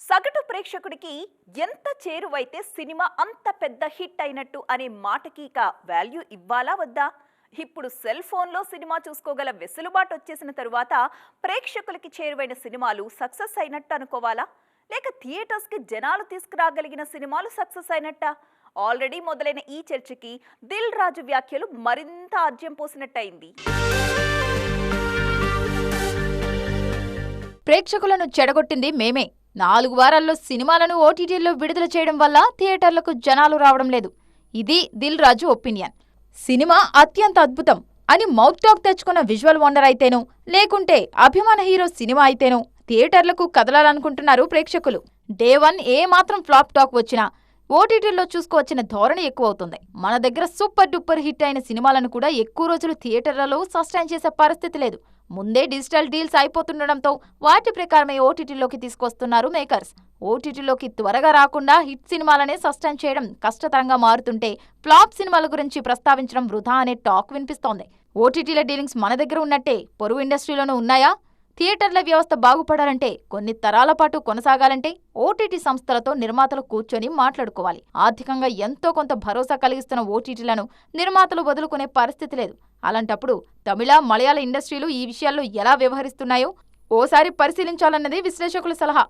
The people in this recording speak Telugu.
సగటు ప్రేక్షకుడికి ఎంత చేరువైతే సినిమా అంత పెద్ద హిట్ అయినట్టు అనే మాటకి ఇక వాల్యూ ఇవ్వాలా వద్దా? ఇప్పుడు సెల్ ఫోన్లో సినిమా చూసుకోగల వెసులుబాటు వచ్చేసిన తరువాత ప్రేక్షకులకి చేరువైన సినిమాలు సక్సెస్ అయినట్టు అనుకోవాలా? లేక థియేటర్స్కి జనాలు తీసుకురాగలిగిన సినిమాలు సక్సెస్ అయినట్టా? ఆల్రెడీ మొదలైన ఈ చర్చకి దిల్ రాజు వ్యాఖ్యలు మరింత ఆజ్యం పోసినట్టయింది. ప్రేక్షకులను చెడగొట్టింది మేమే. 4 వారాల్లో సినిమాలను ఓటీటీల్లో విడుదల చేయడం వల్ల థియేటర్లకు జనాలు రావడం లేదు. ఇది దిల్ రాజు ఒపీనియన్. సినిమా అత్యంత అద్భుతం అని మౌత్ టాక్ తెచ్చుకున్న విజువల్ వండర్ అయితేనో, లేకుంటే అభిమాన హీరో సినిమా అయితేనో థియేటర్లకు కదలాలనుకుంటున్నారు ప్రేక్షకులు. డే 1 ఏ మాత్రం ఫ్లాప్ టాక్ వచ్చినా ఓటీటీల్లో చూసుకోవచ్చిన ధోరణి ఎక్కువ అవుతుంది. మన దగ్గర సూపర్ డూపర్ హిట్ అయిన సినిమాలను కూడా ఎక్కువ రోజులు థియేటర్లలో సస్టైన్ చేసే పరిస్థితి లేదు. ముందే డిజిటల్ డీల్స్ అయిపోతుండడంతో వాటి ప్రకారమే ఓటీటీలోకి తీసుకొస్తున్నారు మేకర్స్. ఓటీటీలోకి త్వరగా రాకుండా హిట్ సినిమాలనే సస్టైన్ చేయడం కష్టతరంగా మారుతుంటే ఫ్లాప్ సినిమాల గురించి ప్రస్తావించడం వృధా అనే టాక్ వినిపిస్తోంది. ఓటీటీల డీలింగ్స్ మన దగ్గర ఉన్నట్టే పొరుగు ఇండస్ట్రీలోనూ ఉన్నాయా? థియేటర్ల వ్యవస్థ బాగుపడాలంటే, కొన్ని తరాల పాటు కొనసాగాలంటే ఓటీటీ సంస్థలతో నిర్మాతలు కూర్చొని మాట్లాడుకోవాలి. ఆర్థికంగా ఎంతో కొంత భరోసా కలిగిస్తున్న ఓటీటీలను నిర్మాతలు వదులుకునే పరిస్థితి లేదు. అలాంటప్పుడు తమిళ, మలయాళ ఇండస్ట్రీలు ఈ విషయాల్లో ఎలా వ్యవహరిస్తున్నాయో ఓసారి పరిశీలించాలన్నది విశ్లేషకుల సలహా.